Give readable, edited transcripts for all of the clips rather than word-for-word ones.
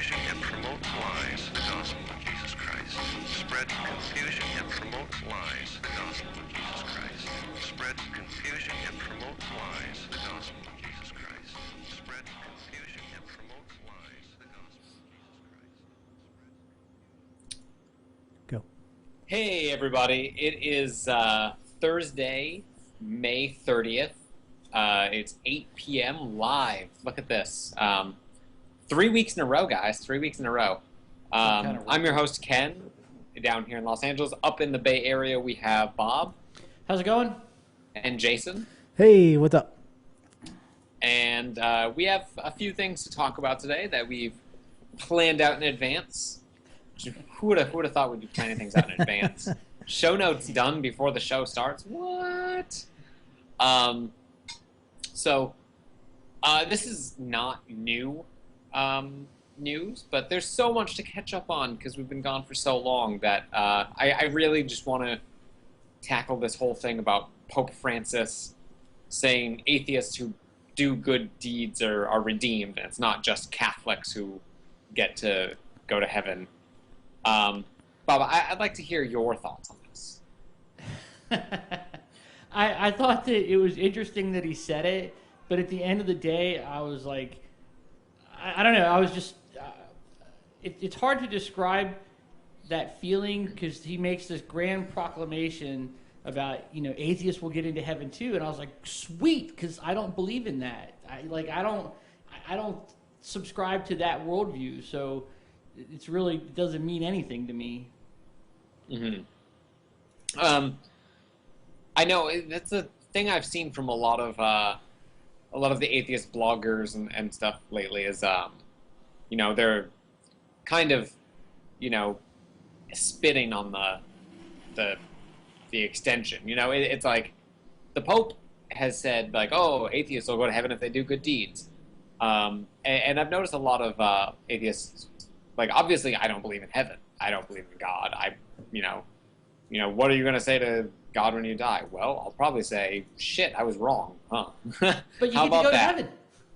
confusion and promote lies. The gospel of Jesus Christ. Spread confusion and promote lies. The gospel of Jesus Christ. Spread confusion and promote lies. The gospel of Jesus Christ. Spread confusion and promote lies. The gospel of Jesus Christ. Go. Hey, everybody. It is Thursday, May 30th. It's 8 p.m. live. Look at this. 3 weeks in a row, guys. 3 weeks in a row. I'm your host, Ken, down here in Los Angeles. Up in the Bay Area, we have Bob. How's it going? And Jason. Hey, what's up? And we have a few things to talk about today that we've planned out in advance. Who would have thought we'd be planning things out in advance? Show notes done before the show starts. What? So this is not new news, but there's so much to catch up on because we've been gone for so long that I really just want to tackle this whole thing about Pope Francis saying atheists who do good deeds are redeemed, and it's not just Catholics who get to go to heaven. Bob, I'd like to hear your thoughts on this. I thought that it was interesting that he said it, but at the end of the day, I was like, I don't know, I was just, it's hard to describe that feeling because he makes this grand proclamation about, atheists will get into heaven too, and I was like, sweet, because I don't believe in that. I don't subscribe to that worldview, so it doesn't mean anything to me. Mm-hmm. I know that's a thing I've seen from a lot of the atheist bloggers and stuff lately is, they're kind of, spitting on the extension. It's like the Pope has said, like, oh, atheists will go to heaven if they do good deeds. And I've noticed a lot of atheists, like, obviously I don't believe in heaven. I don't believe in God. What are you going to say to God when you die? Well, I'll probably say, shit, I was wrong, huh? But you How get to about go to that? heaven.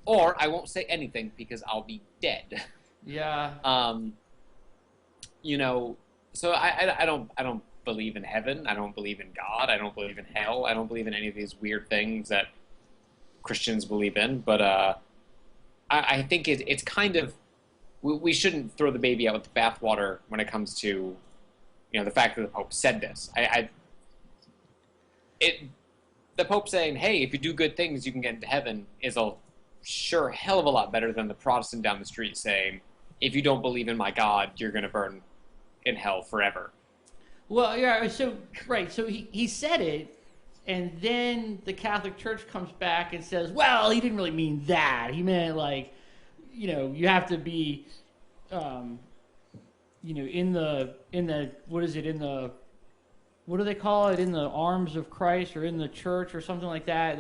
Or I won't say anything because I'll be dead. Yeah. So I don't believe in heaven. I don't believe in God. I don't believe in hell. I don't believe in any of these weird things that Christians believe in. But I think it's kind of, we shouldn't throw the baby out with the bathwater when it comes to, the fact that the Pope said this. The Pope saying, hey, if you do good things, you can get into heaven is a sure hell of a lot better than the Protestant down the street saying, if you don't believe in my God, you're going to burn in hell forever. Well, yeah, so he said it, and then the Catholic Church comes back and says, well, he didn't really mean that. He meant, like, you have to be, in the what do they call it? In the arms of Christ or in the church or something like that.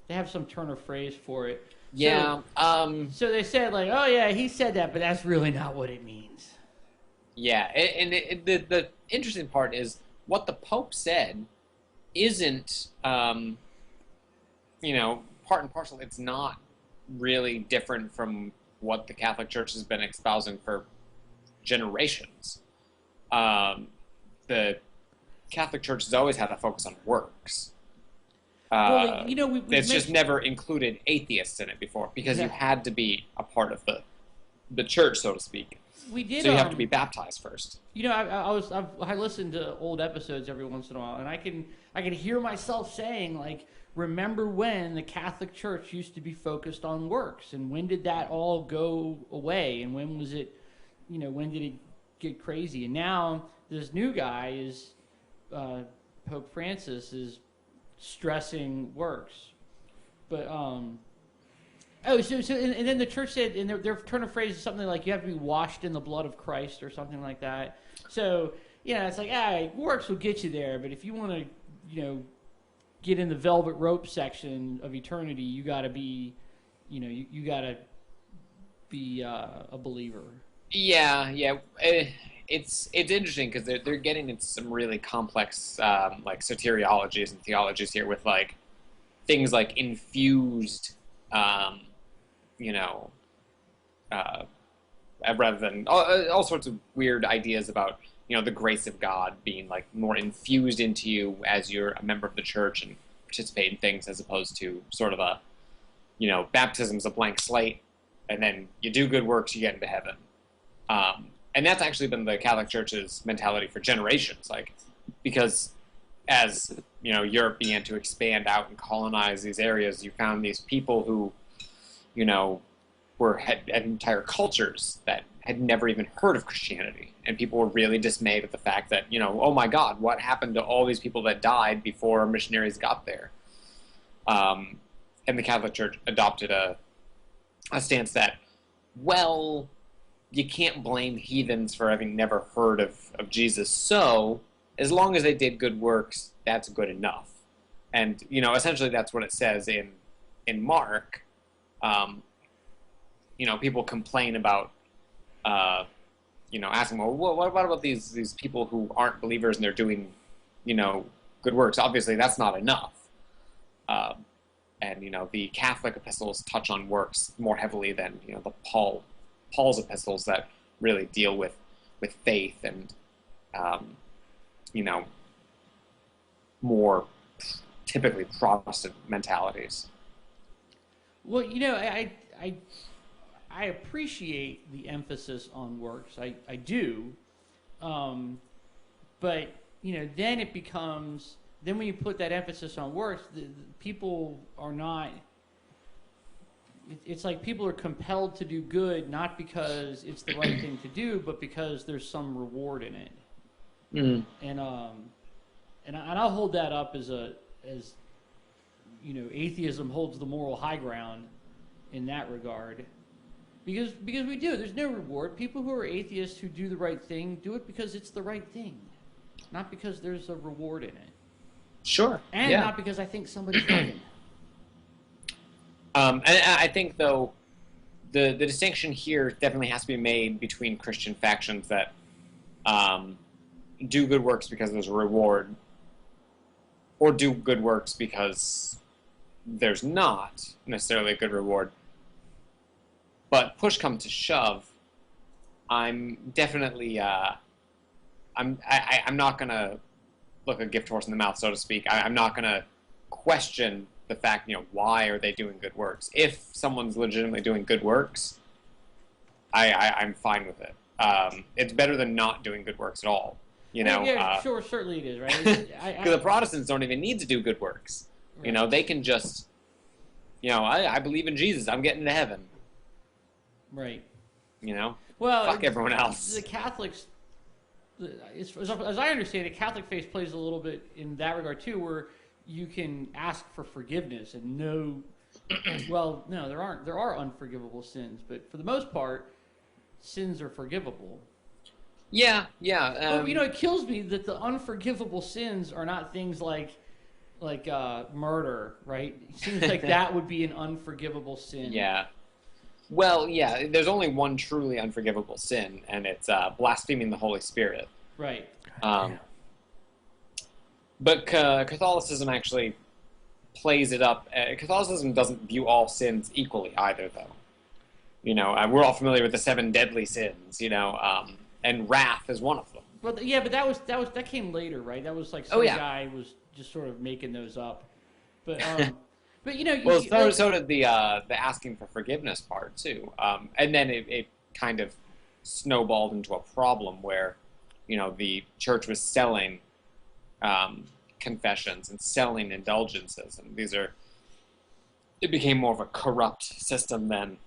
They have some turn of phrase for it. Yeah. So they said, like, oh yeah, he said that, but that's really not what it means. Yeah, and the interesting part is what the Pope said isn't, part and parcel. It's not really different from what the Catholic Church has been espousing for generations. The Catholic Church has always had a focus on works. It's just never included atheists in it before because you had to be a part of the church, so to speak. We did. So you have to be baptized first. I listen to old episodes every once in a while, and I can hear myself saying, like, remember when the Catholic Church used to be focused on works, and when did that all go away, and when was it, when did it get crazy? And now this new guy is Pope Francis is stressing works, but and then the church said, and their turn of phrase is something like you have to be washed in the blood of Christ or something like that. So it's like, works will get you there, but if you want to get in the velvet rope section of eternity, you got to be you got to be a believer. Yeah. It's interesting because they're getting into some really complex like soteriologies and theologies here with like things like infused rather than all sorts of weird ideas about, the grace of God being like more infused into you as you're a member of the church and participate in things, as opposed to sort of a, baptism's a blank slate, and then you do good works, you get into heaven. And that's actually been the Catholic Church's mentality for generations, like, because as, Europe began to expand out and colonize these areas, you found these people who, had entire cultures that had never even heard of Christianity. And people were really dismayed at the fact that, oh my God, what happened to all these people that died before missionaries got there? And the Catholic Church adopted a stance that, well, you can't blame heathens for having never heard of Jesus, so as long as they did good works, that's good enough. And, essentially that's what it says in Mark. People complain about, asking, well, what about these people who aren't believers and they're doing, good works? Obviously, that's not enough. And, the Catholic epistles touch on works more heavily than, the Paul's epistles that really deal with faith and, more typically Protestant mentalities. Well, I appreciate the emphasis on works. I do. But, then it becomes, then when you put that emphasis on works, the people are not, it's like people are compelled to do good, not because it's the right thing to do, but because there's some reward in it. Mm. And I'll hold that up as atheism holds the moral high ground in that regard. Because we do. There's no reward. People who are atheists who do the right thing do it because it's the right thing, not because there's a reward in it. Sure. And not because I think somebody's right. And I think, though, the distinction here definitely has to be made between Christian factions that do good works because there's a reward, or do good works because there's not necessarily a good reward. But push come to shove, I'm definitely I'm not gonna look a gift horse in the mouth, so to speak. I'm not gonna question the fact, why are they doing good works? If someone's legitimately doing good works, I'm fine with it. It's better than not doing good works at all. Sure, certainly it is, right? Because the Protestants don't even need to do good works. Right. They can just, I believe in Jesus. I'm getting to heaven. Right. Well, fuck everyone else. The Catholics, as I understand it, Catholic faith plays a little bit in that regard too, where you can ask for forgiveness and no, there are unforgivable sins, but for the most part, sins are forgivable. Yeah. But, it kills me that the unforgivable sins are not things like murder, right? It seems like that would be an unforgivable sin. Yeah. Well, yeah, there's only one truly unforgivable sin, and it's blaspheming the Holy Spirit. Right. But Catholicism actually plays it up. Catholicism doesn't view all sins equally either, though. We're all familiar with the 7 deadly sins, and wrath is one of them. Well, yeah, but that came later, right? That was like some guy was just sort of making those up. But but so did the asking for forgiveness part too, and then it kind of snowballed into a problem where, the church was selling confessions and selling indulgences, and it became more of a corrupt system than,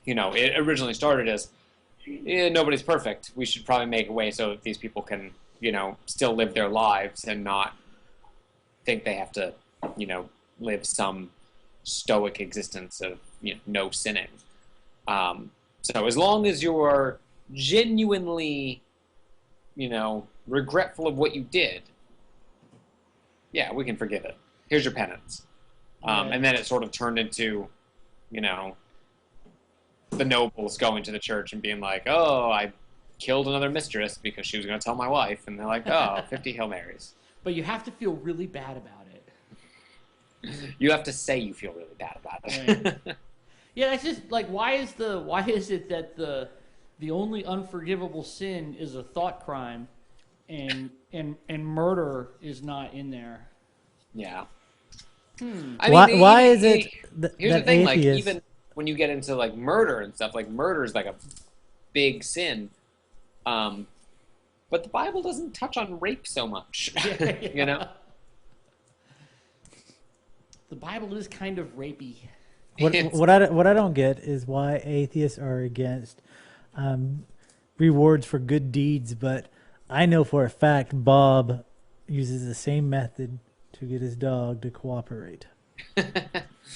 it originally started as, nobody's perfect. We should probably make a way so that these people can, still live their lives and not think they have to, live some stoic existence of no sinning. So as long as you're genuinely, regretful of what you did, yeah, we can forgive it. Here's your penance. And then it sort of turned into, the nobles going to the church and being like, oh, I killed another mistress because she was going to tell my wife. And they're like, oh, 50 Hail Marys. But you have to feel really bad about it. You have to say you feel really bad about it. Right. Yeah, that's just like, why is it that the only unforgivable sin is a thought crime, and murder is not in there. Yeah. I mean, Why even- is it here's that the thing, like, atheists? even when you get into like murder and stuff, like murder is like a big sin. But the Bible doesn't touch on rape so much. You know? The Bible is kind of rapey. What I don't get is why atheists are against rewards for good deeds, but I know for a fact Bob uses the same method to get his dog to cooperate.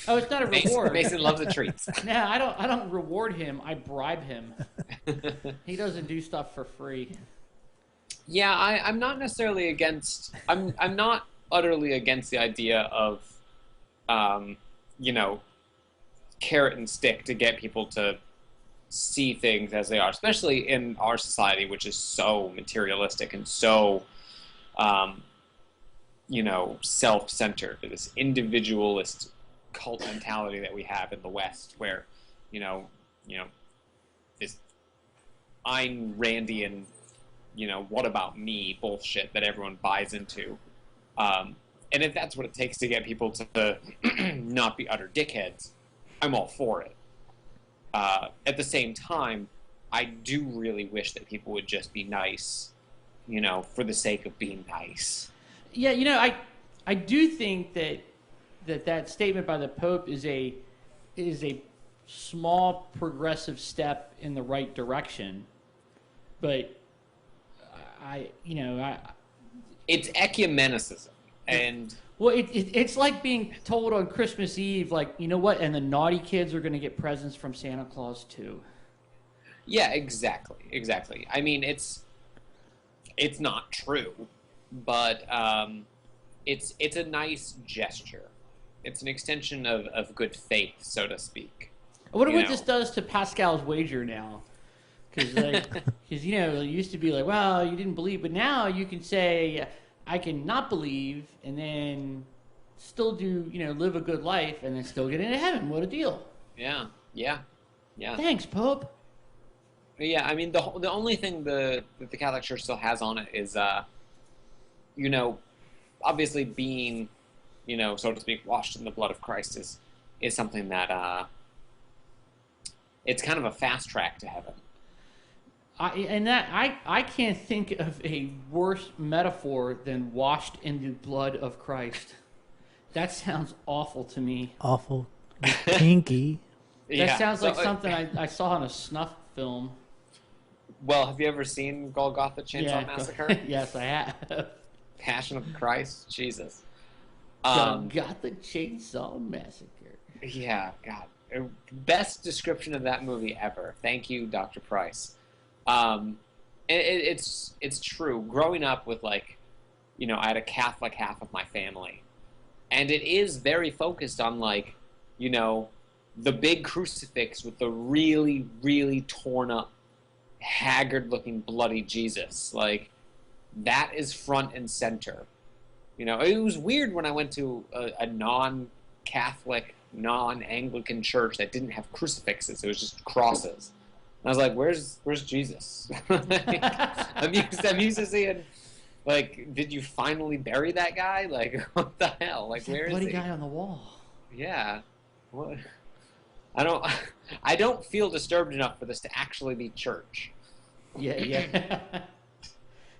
Oh, it's not a reward. Mason loves the treats. No, I don't reward him. I bribe him. He doesn't do stuff for free. Yeah, I'm not necessarily against. I'm not utterly against the idea of, you know, carrot and stick to get people to see things as they are, especially in our society, which is so materialistic and so, you know, self-centered. This individualist cult mentality that we have in the West, where, you know, this Ayn Randian, you know, what about me bullshit that everyone buys into. And if that's what it takes to get people to not be utter dickheads, I'm all for it. At the same time, I do really wish that people would just be nice, you know, for the sake of being nice. Yeah, you know, I do think that statement by the Pope is a small progressive step in the right direction, but It's ecumenicism, and well, it's like being told on Christmas Eve, like, you know what, and the naughty kids are going to get presents from Santa Claus too. yeah, exactly. I mean, it's not true, but it's a nice gesture. It's an extension of good faith, so to speak. I wonder You what know. this does to Pascal's wager now. Because you know, it used to be like, well, you didn't believe, but now you can say, I can not believe, and then still do, you know, live a good life, and then still get into heaven. What a deal! Yeah. Thanks, Pope. Yeah, I mean, the only thing that the Catholic Church still has on it is, you know, obviously being, you know, so to speak, washed in the blood of Christ is something that it's kind of a fast track to heaven. I can't think of a worse metaphor than washed in the blood of Christ. That sounds awful to me. Awful, kinky. That sounds like So, something I saw in a snuff film. Well, have you ever seen Golgotha Chainsaw Massacre? Yes, I have. Passion of the Christ? Jesus. Got the Chainsaw Massacre. Yeah, God. Best description of that movie ever. Thank you, Dr. Price. It's true. Growing up with, like, you know, I had a Catholic half of my family. And it is very focused on, like, you know, the big crucifix with the really, really torn up, haggard-looking, bloody Jesus. Like, that is front and center. You know, it was weird when I went to a non-Catholic, non-Anglican church that didn't have crucifixes. It was just crosses. And I was like, where's Jesus? I'm used to seeing, like, did you finally bury that guy? Like, what the hell? Like, where is he? Bloody guy on the wall. Yeah. What? I don't feel disturbed enough for this to actually be church. Yeah.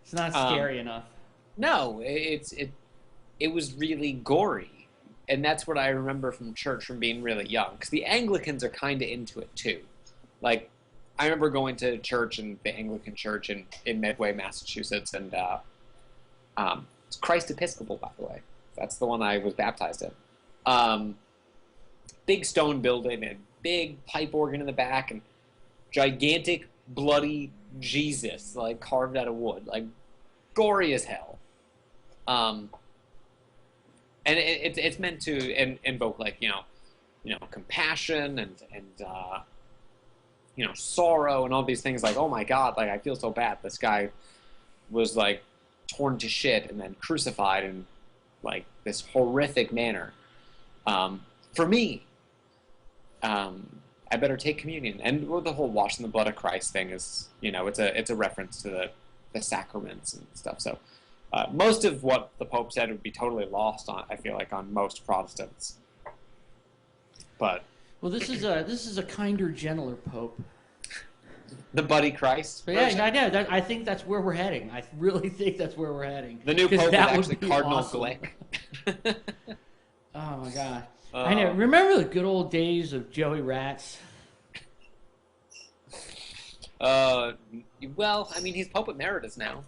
It's not scary enough. No, it was really gory. And that's what I remember from church from being really young. Because the Anglicans are kind of into it, too. Like, I remember going to church in the Anglican church in Medway, Massachusetts, and it's Christ Episcopal, by the way. That's the one I was baptized in. Big stone building and big pipe organ in the back and gigantic bloody Jesus, like, carved out of wood, like, gory as hell. And it's meant to invoke, like, you know, compassion and you know, sorrow and all these things. Like, oh my God, like, I feel so bad. This guy was, like, torn to shit and then crucified in, like, this horrific manner. For me, I better take communion. And the whole washing the blood of Christ thing is, it's a reference to the sacraments and stuff. So most of what the Pope said would be totally lost on, I feel like, on most Protestants. But Well, this is a kinder, gentler Pope. the Buddy Christ. But yeah, I know. I think that's where we're heading. I really think that's where we're heading. The new Pope is that would actually be Cardinal awesome. Glick. Oh my God. I know. Remember the good old days of Joey Rats? Well, I mean, he's Pope Emeritus now.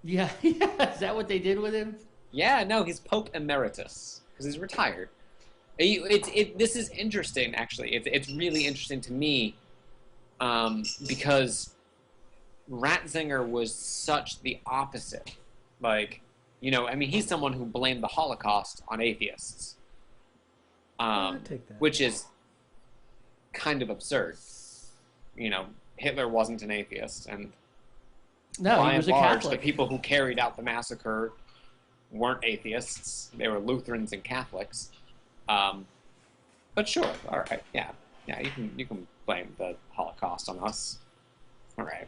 Yeah, yeah. Is that what they did with him? Yeah, no, he's Pope Emeritus because he's retired. This is interesting, actually. It's really interesting to me because Ratzinger was such the opposite. Like, I mean, he's someone who blamed the Holocaust on atheists, I'd take that. which is kind of absurd. Hitler wasn't an atheist, and No, by he was and a large, Catholic. the people who carried out the massacre weren't atheists. They were Lutherans and Catholics. But sure, all right, yeah, you can blame the Holocaust on us. All right.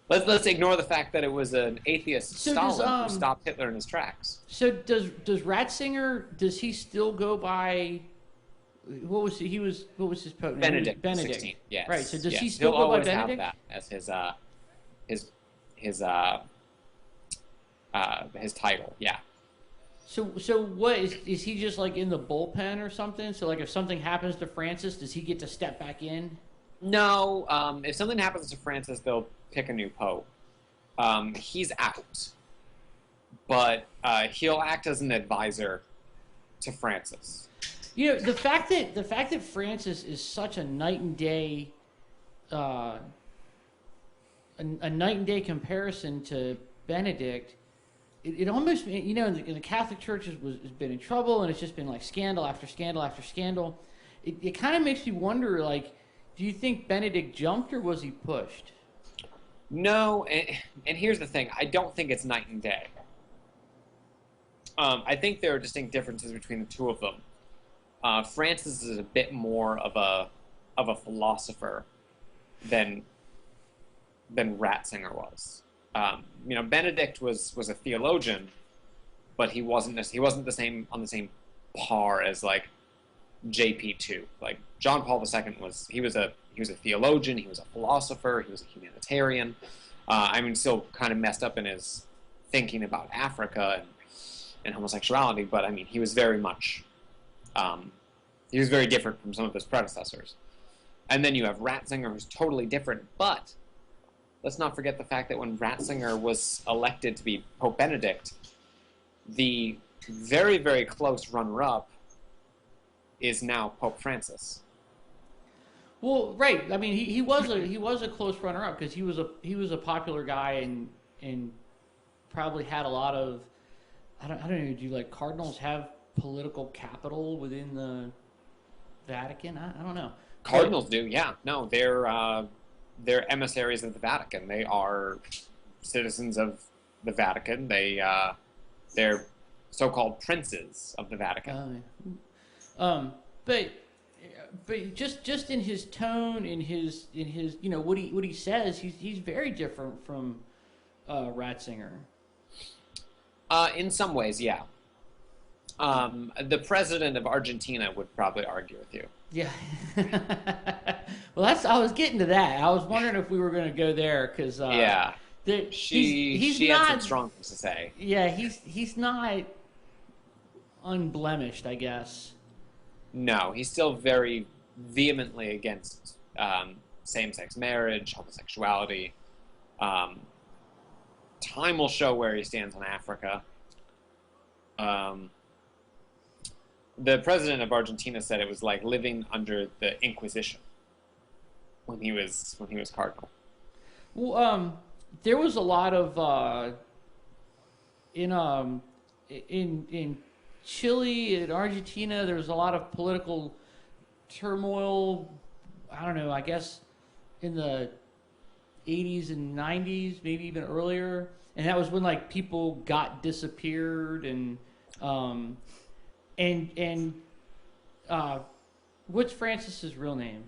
Let's ignore the fact that it was an atheist So Stalin does, who stopped Hitler in his tracks. So does Ratzinger? Does he still go by? What was his pope name? Benedict Benedict. XVI. Yes. Right. So does yes. he still He'll go by always Benedict? have that as his title. Yeah. So what is he just like in the bullpen or something? So like if something happens to Francis, does he get to step back in? No. If something happens to Francis, they'll pick a new pope. He's out, but he'll act as an advisor to Francis. The fact that Francis is such a night and day, a night and day comparison to Benedict, it almost the Catholic Church has been in trouble, and it's just been like scandal after scandal after scandal. It kind of makes me wonder, like, do you think Benedict jumped or was he pushed? No, and here's the thing: I don't think it's night and day. I think there are distinct differences between the two of them. Francis is a bit more of a philosopher than Ratzinger was. Benedict was a theologian, but he wasn't on the same par as like JP2. Like John Paul II was a theologian, he was a philosopher, he was a humanitarian. Still kind of messed up in his thinking about Africa and homosexuality, but I mean, he was very much. He was very different from some of his predecessors. And then you have Ratzinger, who's totally different, but let's not forget the fact that when Ratzinger was elected to be Pope Benedict, the very, very close runner-up is now Pope Francis. Well, right. I mean, he was a close runner-up because he was a popular guy and probably had a lot of I don't know. Do like cardinals have political capital within the Vatican? I don't know. Cardinals do, yeah. No, they're emissaries of the Vatican. They are citizens of the Vatican. They're so-called princes of the Vatican. But just in his tone, in his what he says, he's very different from Ratzinger. In some ways, yeah. The president of Argentina would probably argue with you. Yeah. Well, I was getting to that. I was wondering if we were going to go there because yeah, he's she not, had some strong things to say. Yeah, he's not unblemished, I guess. No, he's still very vehemently against same-sex marriage, homosexuality. Time will show where he stands on Africa. The president of Argentina said it was like living under the Inquisition when he was cardinal. Well, there was a lot of in Chile and Argentina. There was a lot of political turmoil. I don't know. I guess in the 80s and 90s, maybe even earlier, and that was when like people What's Francis's real name?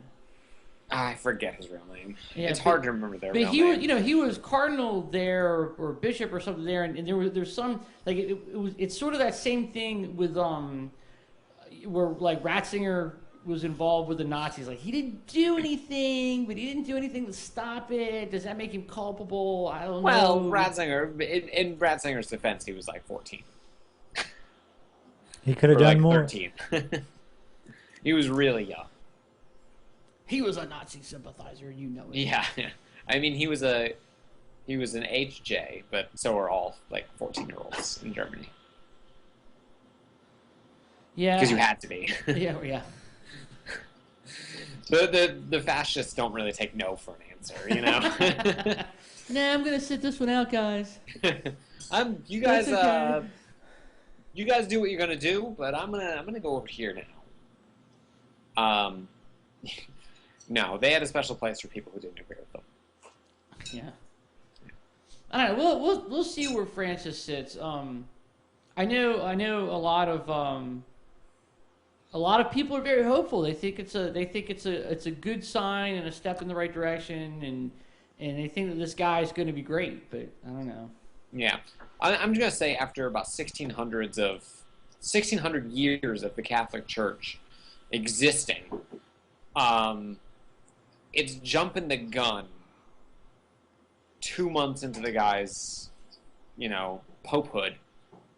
I forget his real name. Yeah, it's hard to remember their real he name. was, he was cardinal there or bishop or something there, and there's some like it's sort of that same thing with where like Ratzinger was involved with the Nazis. Like he didn't do anything, but he didn't do anything to stop it. Does that make him culpable? I don't know. Well, Ratzinger, in Ratzinger's defense, he was like 14. He could have Or done like more. 13. He was really young. He was a Nazi sympathizer, you know it. Yeah. I mean, he was an HJ, but so are all like 14-year-olds in Germany. Yeah. Because you had to be. Yeah. The fascists don't really take no for an answer, you know. Nah, I'm gonna sit this one out, guys. You guys That's okay. you guys do what you're gonna do, but I'm gonna go over here now. No, they had a special place for people who didn't agree with them. Yeah. I don't know. We'll see where Francis sits. I know a lot of people are very hopeful. They think it's a good sign and a step in the right direction, and they think that this guy is going to be great. But I don't know. Yeah, I'm just gonna say after about 1600 years of the Catholic Church existing, it's jumping the gun 2 months into the guy's, popehood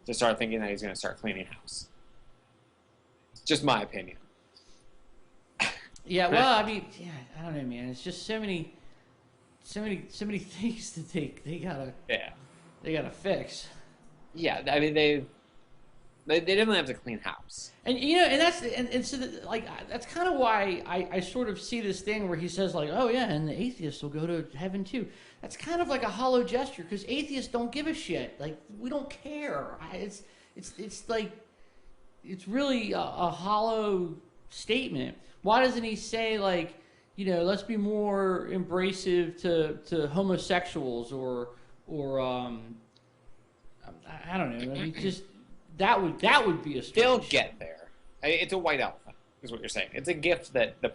to start thinking that he's going to start cleaning house. Just my opinion. Yeah, well, I mean, yeah, I don't know, man. It's just so many things that they gotta fix. Yeah, I mean they definitely have to clean house. And that's kind of why I sort of see this thing where he says like, oh yeah, and the atheists will go to heaven too. That's kind of like a hollow gesture because atheists don't give a shit. Like we don't care. It's like it's really a hollow statement. Why doesn't he say like, let's be more embracive to homosexuals or I don't know. I mean, just that would be a stretch. They'll get there. It's a white elephant, is what you're saying. It's a gift that the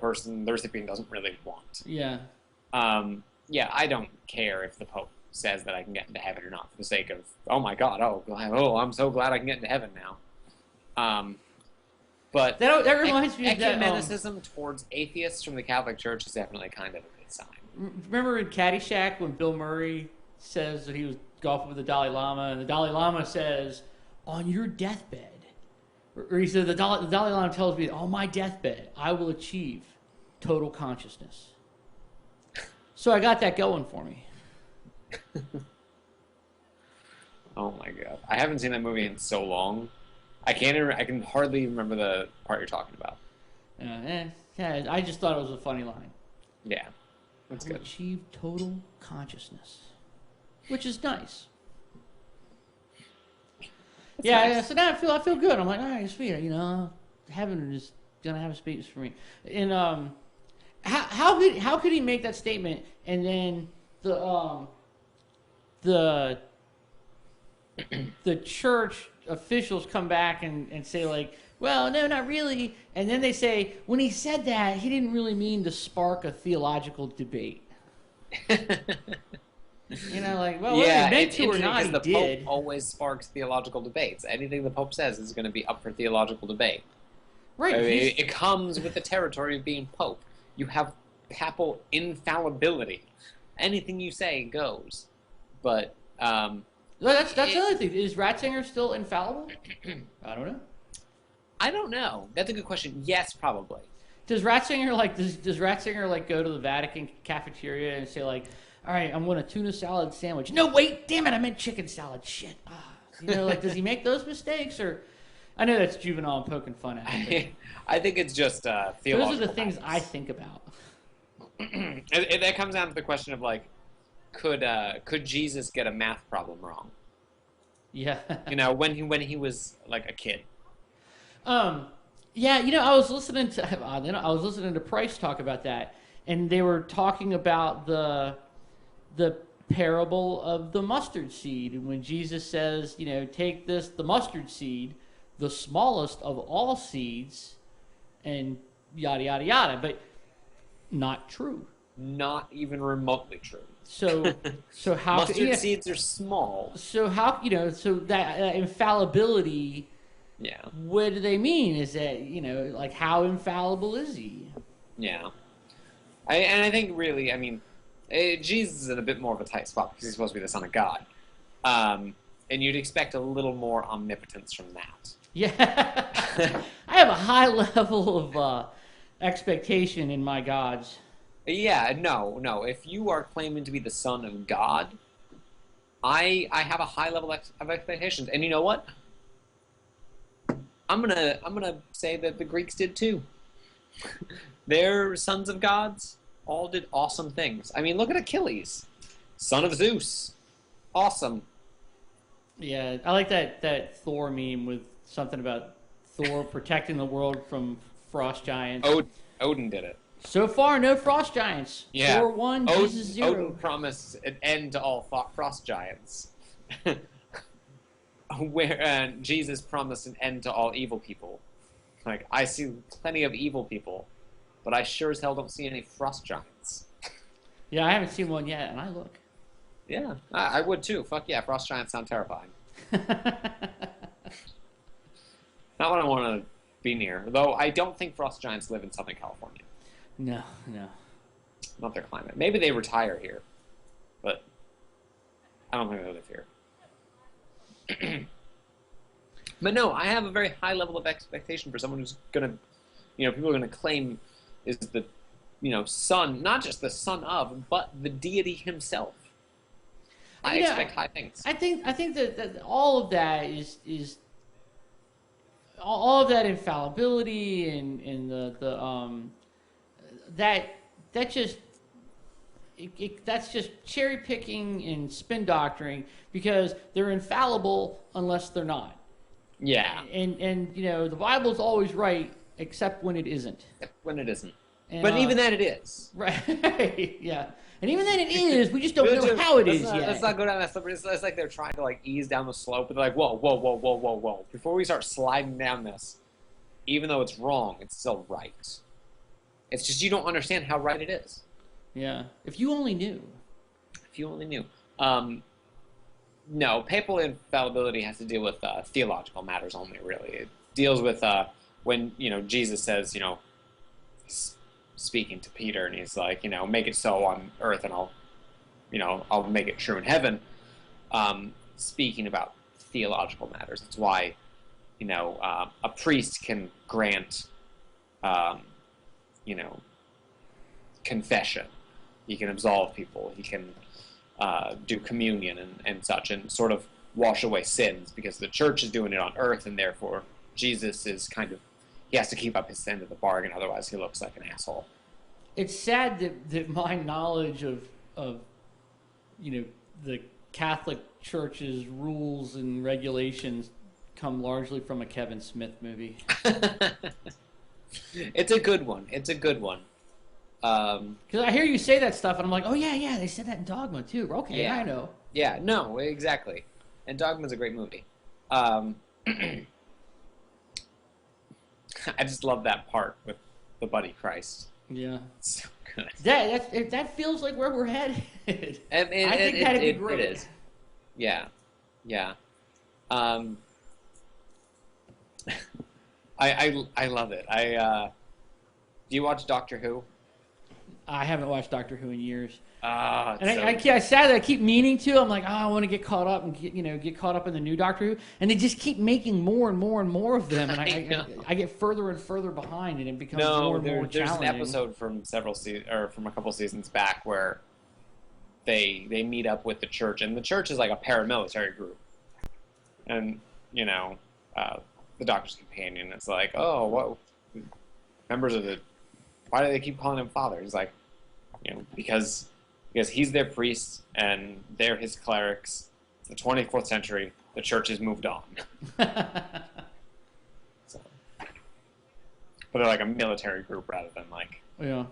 recipient, doesn't really want. Yeah. Yeah, I don't care if the Pope says that I can get into heaven or not for the sake of, oh my God, I'm so glad I can get into heaven now. But that reminds me of that. Ecumenicism towards atheists from the Catholic Church is definitely kind of a good sign. Remember in Caddyshack when Bill Murray says that he was golfing with the Dalai Lama, and the Dalai Lama says, on your deathbed, or he said, the Dalai Lama tells me, on my deathbed, I will achieve total consciousness. So I got that going for me. Oh my God. I haven't seen that movie in so long. I can hardly remember the part you're talking about. Yeah, I just thought it was a funny line. Yeah, that's good. Achieve total consciousness, which is nice. Yeah, so now I feel good. I'm like, all right, sweet. Heaven is gonna have a space for me. And how could he make that statement and then the church officials come back and say like, well, no, not really. And then they say, when he said that, he didn't really mean to spark a theological debate. Like, well, whether he meant to or not, he the did. Pope always sparks theological debates. Anything the Pope says is going to be up for theological debate. Right. It comes with the territory of being Pope. You have papal infallibility. Anything you say goes. But that's another thing. Is Ratzinger still infallible? I don't know. I don't know. That's a good question. Yes, probably. Does Ratzinger go to the Vatican cafeteria and say like, all right, I want a tuna salad sandwich. No, wait, damn it, I meant chicken salad. Shit. Does he make those mistakes? Or I know that's juvenile and poking fun at him. I think it's just theological. Those are the things I think about. That comes down to the question of like, could Jesus get a math problem wrong? Yeah. When he was like a kid. Yeah, I was listening to Price talk about that, and they were talking about the parable of the mustard seed, and when Jesus says, take the mustard seed, the smallest of all seeds, and yada yada yada, but not true. Not even remotely true. So how Mustard seeds are small. So how so that infallibility? Yeah. What do they mean? Is that like how infallible is he? Yeah. I think really, I mean, Jesus is in a bit more of a tight spot because he's supposed to be the Son of God, and you'd expect a little more omnipotence from that. Yeah, I have a high level of expectation in my gods. Yeah, no. If you are claiming to be the Son of God, I have a high level of expectations, and you know what? I'm gonna say that the Greeks did too. Their sons of gods all did awesome things. I mean, look at Achilles, son of Zeus, awesome. Yeah, I like that Thor meme with something about Thor protecting the world from frost giants. Odin did it. So far, no frost giants. Yeah. Thor 1, Jesus 0. Odin promised an end to all frost giants. Where Jesus promised an end to all evil people. Like, I see plenty of evil people, but I sure as hell don't see any frost giants. Yeah, I haven't seen one yet, and I look. Yeah, I would too. Fuck yeah, frost giants sound terrifying. Not what I want to be near. Though I don't think frost giants live in Southern California. No. Not their climate. Maybe they retire here, but I don't think they live here. But no, I have a very high level of expectation for someone who's gonna, people are gonna claim is the, son, not just the son of, but the deity himself. I expect high things. I think that all of that is all of that infallibility and that's just cherry picking and spin doctoring because they're infallible unless they're not. Yeah. And the Bible's always right except when it isn't. Except when it isn't. And, but even then it is. Right. Yeah. And even then it is. We just don't know how it is yet. Let's not go down that slippery. It's like they're trying to ease down the slope, but they're like, whoa. Before we start sliding down this, even though it's wrong, it's still right. It's just you don't understand how right it is. Yeah. If you only knew. No, papal infallibility has to deal with theological matters only, really. It deals with when, Jesus says, speaking to Peter, and he's like, make it so on earth, and I'll make it true in heaven. Speaking about theological matters. That's why, a priest can grant, confession. He can absolve people. He can do communion and such, and sort of wash away sins, because the church is doing it on earth, and therefore Jesus is he has to keep up his end of the bargain, otherwise he looks like an asshole. It's sad that my knowledge of the Catholic Church's rules and regulations come largely from a Kevin Smith movie. It's a good one. Because I hear you say that stuff, and I'm like, oh yeah, they said that in Dogma too. Okay, yeah. I know. Yeah, no, exactly. And Dogma's a great movie. I just love that part with the Buddy Christ. Yeah. It's so good. That feels like where we're headed. I think that'd be great. It is. Yeah. I love it. Do you watch Doctor Who? I haven't watched Doctor Who in years. And I sadly I keep meaning to. I'm like, I want to get caught up and get caught up in the new Doctor Who, and they just keep making more and more and more of them, and I get further and further behind, and it becomes more and more challenging. There's an episode from from a couple seasons back where they meet up with the church, and the church is like a paramilitary group, and the Doctor's companion is like, oh, what members of the, why do they keep calling him Father? He's like, because he's their priest and they're his clerics. It's the 24th century. The church has moved on. So, but they're like a military group rather than yeah.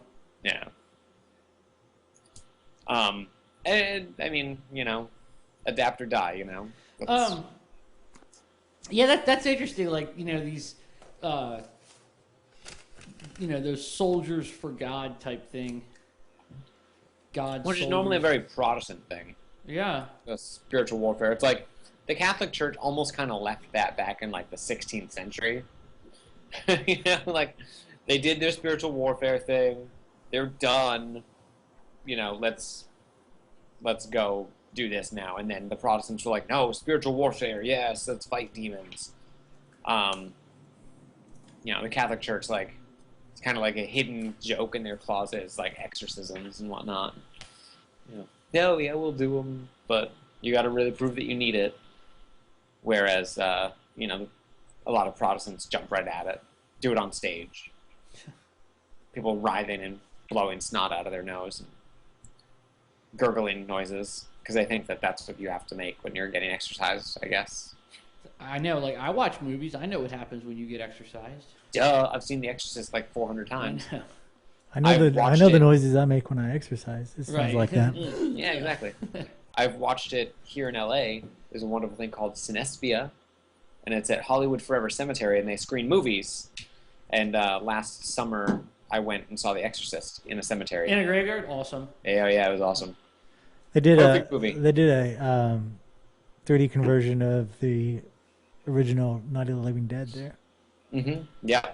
And I mean, adapt or die. Yeah, that's interesting. Like these those soldiers for God type thing. God, Which is soldiers. normally a very Protestant thing. Yeah. The spiritual warfare. It's like the Catholic Church almost kind of left that back in like the 16th century. Like they did their spiritual warfare thing. They're done. Let's go do this now. And then the Protestants were like, no, spiritual warfare. Yes, let's fight demons. The Catholic Church, like, it's kind of like a hidden joke in their closet. It's like exorcisms and whatnot. No, yeah, we'll do them, but you got to really prove that you need it. Whereas, a lot of Protestants jump right at it, do it on stage. People writhing and blowing snot out of their nose, and gurgling noises, because I think that that's what you have to make when you're getting exercised, I guess. I know, like, I watch movies. I know what happens when you get exercised. Duh, I've seen The Exorcist like 400 times. I know. I know the noises I make when I exercise. It sounds like that. Yeah, exactly. I've watched it here in LA. There's a wonderful thing called Cinespia, and it's at Hollywood Forever Cemetery, and they screen movies. And last summer, I went and saw The Exorcist in a cemetery. In a graveyard? Awesome. Yeah, it was awesome. They did Perfect movie. They did a 3D conversion of the original Night of the Living Dead there. Mm-hmm. Yeah.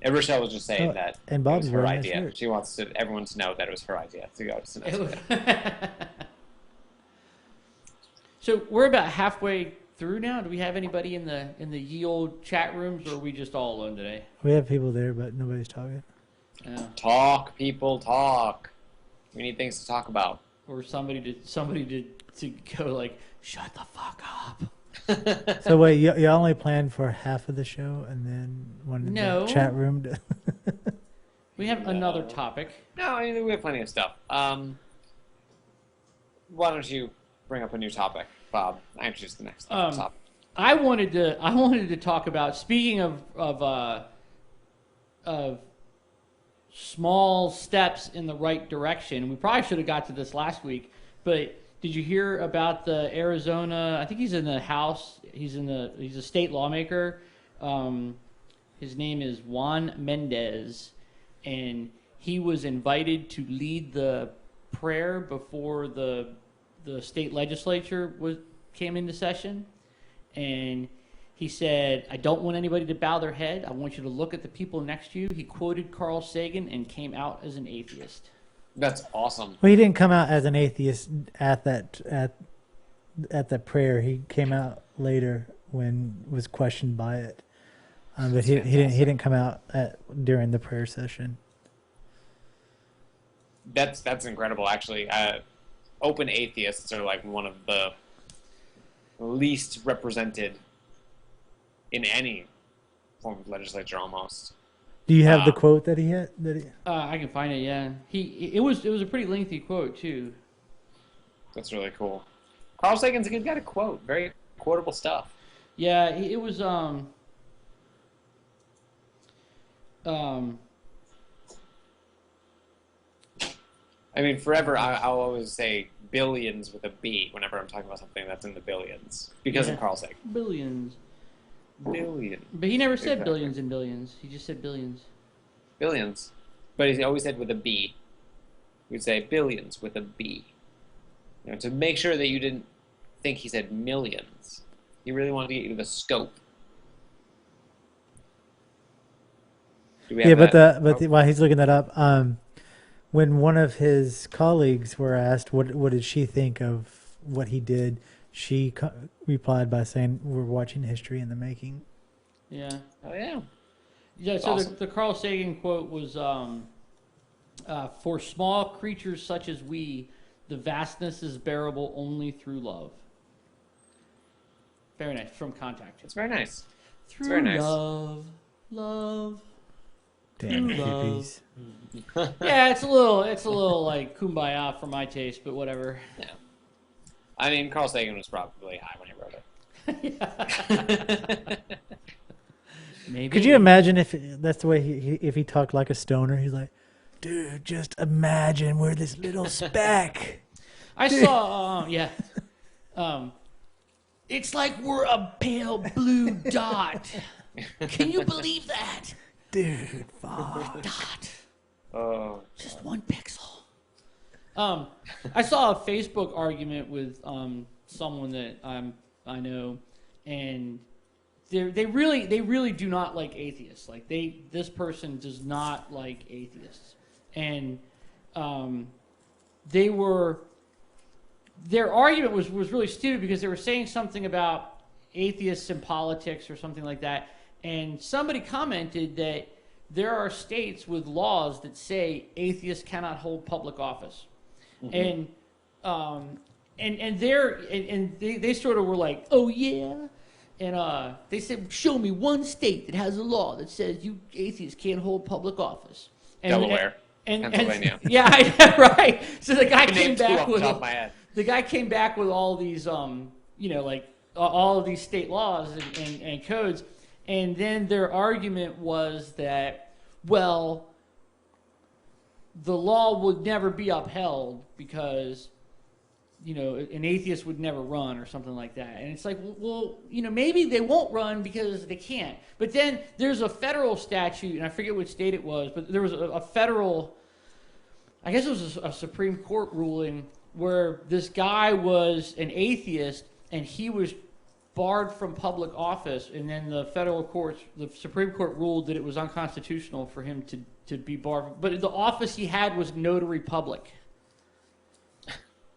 And Rochelle was just saying that and it Bob's was her wearing that idea. shirt. She wants everyone to know that it was her idea to go to Cinespia. So we're about halfway through now. Do we have anybody in the ye old chat rooms, or are we just all alone today? We have people there, but nobody's talking. Talk, people, talk. We need things to talk about. Or somebody to go like, shut the fuck up. So wait, you only planned for half of the show, and then one No. the chat room. We have another topic. No, I mean, we have plenty of stuff. Why don't you bring up a new topic, Bob? I introduce the next topic. I wanted to talk about, speaking of small steps in the right direction. We probably should have got to this last week, but did you hear about the Arizona? I think he's in the House. He's a state lawmaker. His name is Juan Mendez, and he was invited to lead the prayer before the state legislature came into session, and he said, "I don't want anybody to bow their head. I want you to look at the people next to you." He quoted Carl Sagan and came out as an atheist. That's awesome. Well, he didn't come out as an atheist at that prayer. He came out later when was questioned by it, but he didn't come out during the prayer session. That's incredible, actually. Open atheists are like one of the least represented in any form of legislature, almost. Do you have the quote that he had? I can find it. Yeah, it was a pretty lengthy quote too. That's really cool. Carl Sagan's a good guy to quote. Very quotable stuff. Yeah, it was I mean, forever, I'll always say billions with a B whenever I'm talking about something that's in the billions because of Carl Sagan. billions. Billion. But he never said Exactly. billions and billions. He just said billions. Billions. But he always said with a B. He would say billions with a B. To make sure that you didn't think he said millions. He really wanted to get you to the scope. Do we have that? While he's looking that up, when one of his colleagues were asked what did she think of what he did, she replied by saying, "We're watching history in the making." Yeah. Oh, yeah. Yeah, so Awesome. the Carl Sagan quote was, "For small creatures such as we, the vastness is bearable only through love." Very nice, from Contact. It's very nice. Through very nice. love. Damn Love. hippies. Yeah, it's a little like kumbaya for my taste, but whatever. Yeah. I mean, Carl Sagan was probably high when he wrote it. Maybe. Could you imagine if that's the way if he talked like a stoner? He's like, "Dude, just imagine we're this little speck." I saw, it's like we're a pale blue dot. Can you believe that? Dude, fuck. Oh, Just 1 pixel. I saw a Facebook argument with someone that I know, and they really do not like atheists. Like this person does not like atheists, and their argument was really stupid because they were saying something about atheists in politics or something like that, and somebody commented that there are states with laws that say atheists cannot hold public office. Mm-hmm. And they sort of were like, oh yeah, and they said, show me one state that has a law that says you atheists can't hold public office. And, Delaware, Pennsylvania. Yeah, right. So the guy came back with all these all of these state laws and codes, and then their argument was that, well, the law would never be upheld because, an atheist would never run or something like that. And it's like, well, maybe they won't run because they can't. But then there's a federal statute, and I forget which state it was, but there was a federal, I guess it was a Supreme Court ruling where this guy was an atheist and he was barred from public office, and then the Supreme Court ruled that it was unconstitutional for him to be barred. But the office he had was notary public.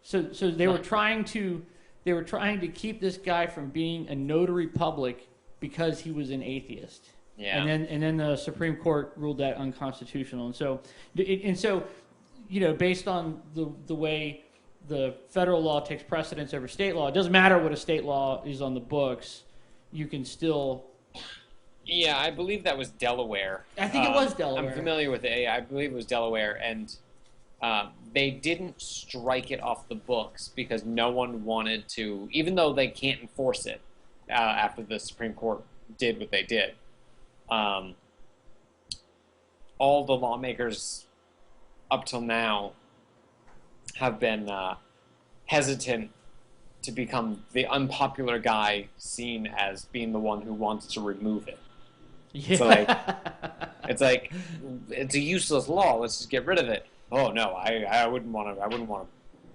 So they were trying to keep this guy from being a notary public because he was an atheist. Yeah. And then the Supreme Court ruled that unconstitutional. And so based on the way the federal law takes precedence over state law, it doesn't matter what a state law is on the books, you can still. Yeah, I believe that was Delaware. I think it was Delaware. I'm familiar with it. I believe it was Delaware, and they didn't strike it off the books because no one wanted to, even though they can't enforce it after the Supreme Court did what they did. All the lawmakers up till now have been hesitant to become the unpopular guy seen as being the one who wants to remove it. Yeah. So it's a useless law. Let's just get rid of it. Oh no, I wouldn't want to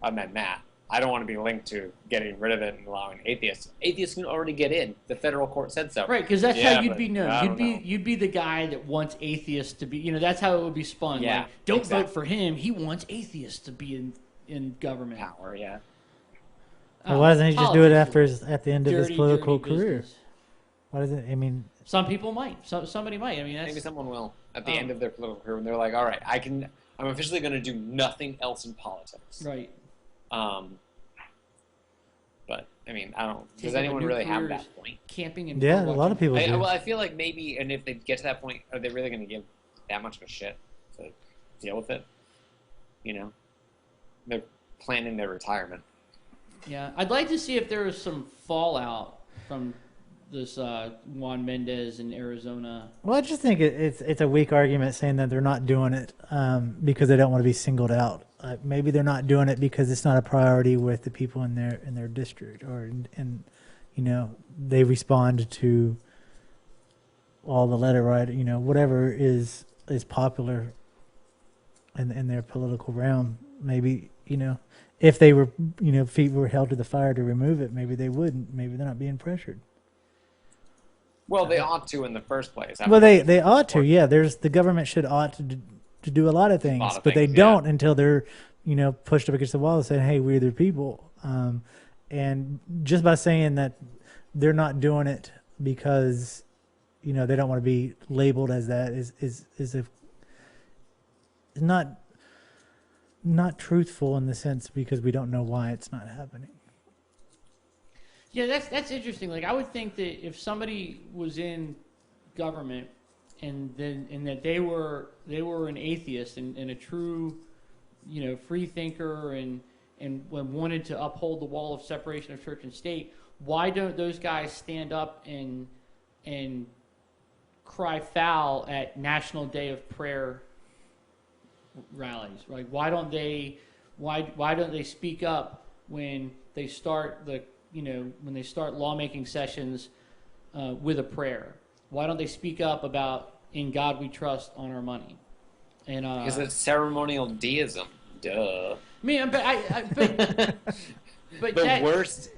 amend that. I don't want to be linked to getting rid of it and allowing atheists. Atheists can already get in. The federal court said so. Right, because that's how you'd be known. You'd be the guy that wants atheists to be. That's how it would be spun. Yeah, like, don't vote for him. He wants atheists to be in government power. Yeah. Well, why doesn't he just do it at the end of his political career? Business. Why does it? I mean, some people might. Somebody might. I mean, maybe someone will at the end of their political career when they're like, all right, I'm officially going to do nothing else in politics. Right. But I mean, I don't. Does anyone really have that point? Camping and a lot of people do. Well, I feel like maybe, and if they get to that point, are they really going to give that much of a shit to deal with it? They're planning their retirement. Yeah, I'd like to see if there was some fallout from this Juan Mendez in Arizona. Well, I just think it's a weak argument saying that they're not doing it because they don't want to be singled out. Maybe they're not doing it because it's not a priority with the people in their district, or they respond to all the letter writing, whatever is popular in their political realm. Maybe if they were feet were held to the fire to remove it, maybe they wouldn't. Maybe they're not being pressured. Well, they ought to in the first place. Well, they ought to. Yeah, the government ought to do a lot of things, but they don't until they're pushed up against the wall and saying, "Hey, we're the people." And just by saying that they're not doing it because they don't want to be labeled as that is not truthful in the sense, because we don't know why it's not happening. Yeah, that's interesting. Like, I would think that if somebody was in government and that they were an atheist and a true, free thinker and wanted to uphold the wall of separation of church and state, why don't those guys stand up and cry foul at National Day of Prayer rallies? Like, why don't they speak up when they start when they start lawmaking sessions with a prayer? Why don't they speak up about "In God We Trust" on our money. And Because it's ceremonial deism. Duh. I mean, but The that, worst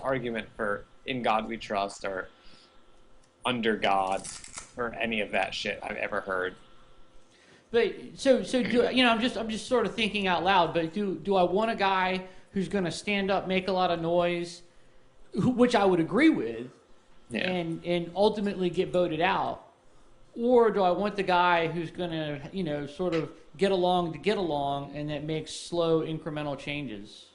argument for "in God we trust" or "under God" or any of that shit I've ever heard. But so do you know? I'm just sort of thinking out loud. But do I want a guy who's going to stand up, make a lot of noise, which I would agree with, Yeah. and ultimately get voted out, or do I want the guy who's going to sort of get along to get along, and that makes slow incremental changes?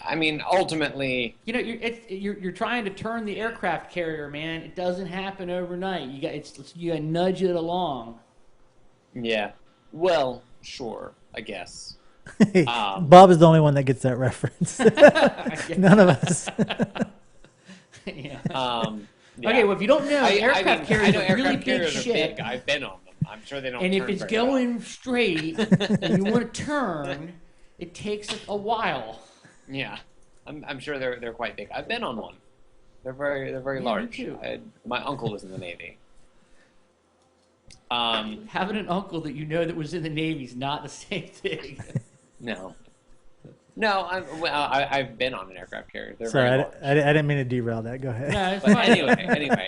I mean, ultimately, You're trying to turn the aircraft carrier, man. It doesn't happen overnight. You got to nudge it along. yeah. Well, sure, I guess. Bob is the only one that gets that reference. None of us. Yeah. Yeah. Okay, well, if you don't know, aircraft carriers I know are really aircraft big carriers are ship. big. I've been on them. I'm sure they don't. And if turn it's very well. going straight and you want to turn, it takes a while. Yeah, I'm sure they're quite big. I've been on one. They're very Yeah, me large. too. My uncle was in the Navy. Having an uncle that you know that was in the Navy is not the same thing. No, I've been on an aircraft carrier. They're Sorry, very large. I didn't mean to derail that. Go ahead. No, it's But fine. anyway.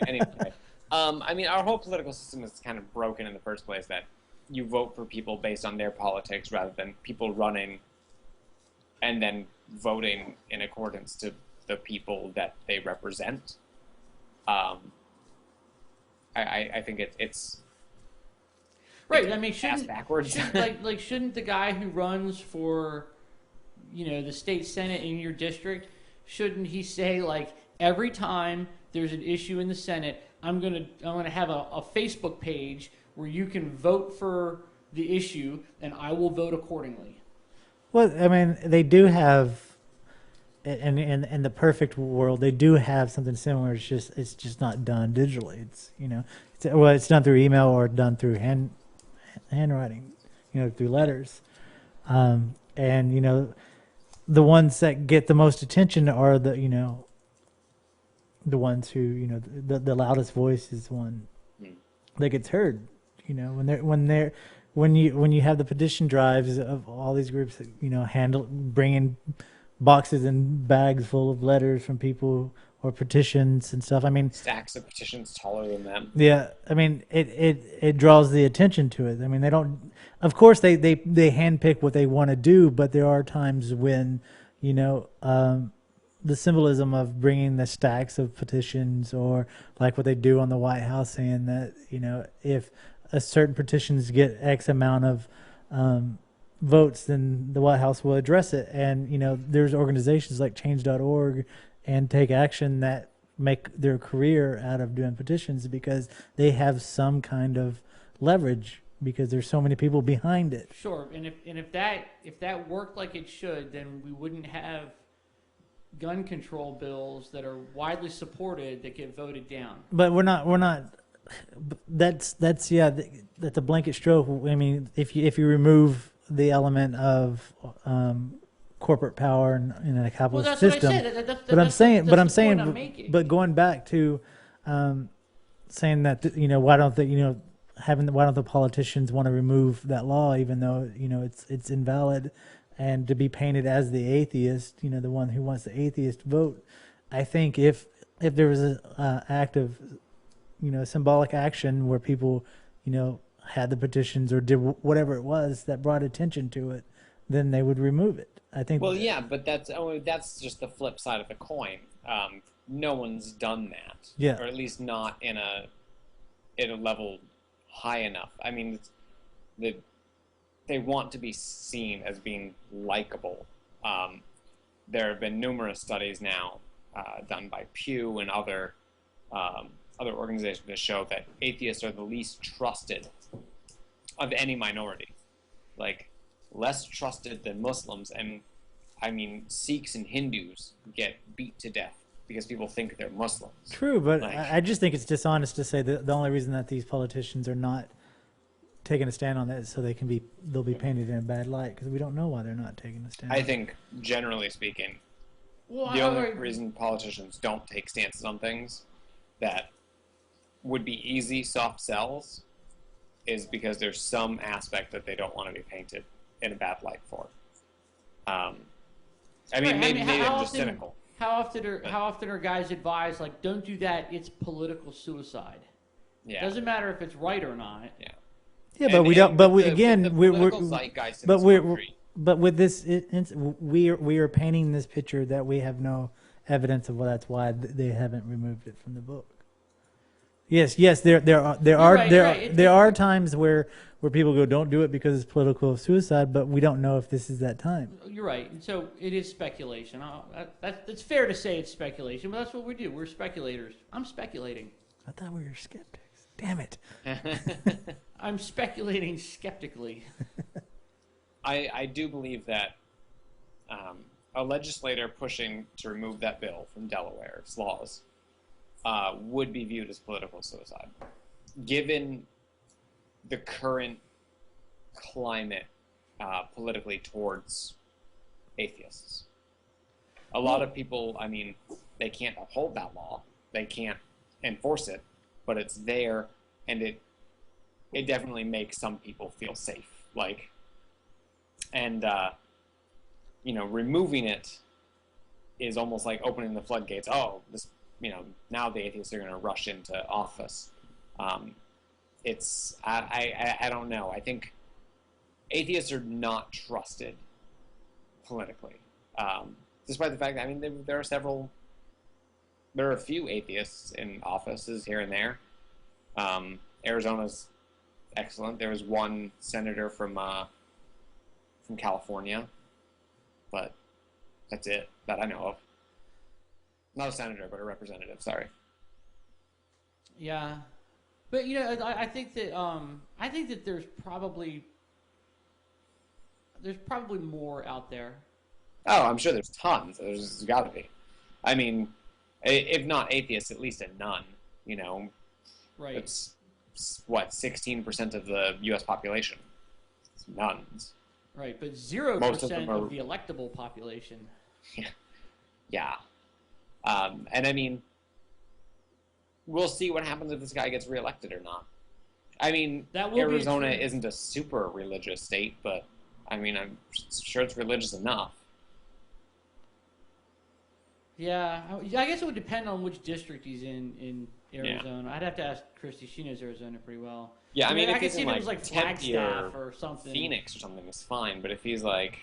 I mean, our whole political system is kind of broken in the first place. That you vote for people based on their politics rather than people running and then voting in accordance to the people that they represent. I think it's Right. I mean, ass shouldn't backwards. shouldn't the guy who runs for, the state senate in your district, shouldn't he say, like, every time there's an issue in the Senate, I'm gonna have a Facebook page where you can vote for the issue and I will vote accordingly. Well, I mean, they do have, in the perfect world, they do have something similar. It's just not done digitally. It's done through email or done through handwriting, through letters, and the ones that get the most attention are the ones who the loudest voice is the one that gets heard. When you have the petition drives of all these groups that bringing boxes and bags full of letters from people or petitions and stuff. I mean, stacks of petitions taller than them. yeah, I mean it draws the attention to it. I mean, they don't. Of course, they handpick what they want to do, but there are times when the symbolism of bringing the stacks of petitions, or like what they do on the White House, saying that if a certain petitions get X amount of votes, then the White House will address it. And there's organizations like Change.org and Take Action that make their career out of doing petitions because they have some kind of leverage because there's so many people behind it. Sure, and if that worked like it should, then we wouldn't have gun control bills that are widely supported that get voted down. But we're not. That's a blanket stroke. I mean, if you remove the element of corporate power in a capitalist system. But I'm saying, but going back to saying that why don't the politicians want to remove that law, even though it's invalid, and to be painted as the atheist, the one who wants the atheist vote. I think if there was an act of symbolic action where people had the petitions or did whatever it was that brought attention to it, then they would remove it. I think. Well, yeah, but that's just the flip side of the coin. No one's done that, Yeah. or at least not in a level high enough. I mean, they want to be seen as being likable. There have been numerous studies now done by Pew and other organizations that show that atheists are the least trusted of any minority, like less trusted than Muslims. And I mean, Sikhs and Hindus get beat to death because people think they're Muslims. True, but I just think it's dishonest to say that the only reason that these politicians are not taking a stand on that is so they'll be painted in a bad light, because we don't know why they're not taking a stand. I think, generally speaking, the only reason politicians don't take stances on things that would be easy soft sells is because there's some aspect that they don't want to be painted in a bad light for. I mean, Right, maybe I'm how just often, cynical. how often are guys advised, like, don't do that, it's political suicide? Yeah. Doesn't matter if it's right or not. Yeah. Yeah, but And- we don't. and But with we the again, we're political zeitgeist in but this we're country. but with this, we are painting this picture that we have no evidence of. Well, that's why they haven't removed it from the book. Yes, there are times where people go, don't do it because it's political suicide, but we don't know if this is that time. You're right. And so it is speculation. That's fair to say it's speculation, but that's what we do. We're speculators. I'm speculating. I thought we were skeptics. Damn it. I'm speculating skeptically. I do believe that a legislator pushing to remove that bill from Delaware's laws would be viewed as political suicide, given the current climate politically towards atheists. A lot of people, I mean, they can't uphold that law. They can't enforce it, but it's there, and it definitely makes some people feel safe. Like, and removing it is almost like opening the floodgates. Oh, this, now the atheists are going to rush into office. It's I don't know. I think atheists are not trusted politically, despite the fact that, I mean, there are a few atheists in offices here and there. Arizona's excellent. There was one senator from California, but that's it that I know of. Not a senator, but a representative. Sorry. Yeah, but I think that there's probably more out there. Oh, I'm sure there's tons. There's got to be. I mean, if not atheists, at least a nun. Right. It's what, 16% of the U.S. population. It's nuns. Right, but 0% Most of them are- of the electable population. Yeah. And I mean, we'll see what happens if this guy gets reelected or not. I mean, That will be Arizona true. isn't a super religious state, but I mean, I'm sure it's religious enough. Yeah, I guess it would depend on which district he's in Arizona. I'd have to ask Christy. She knows Arizona pretty well. Yeah, I mean, I if could he's see in if it was like Tempe Flagstaff or something. Phoenix or something, it's fine. But if he's like,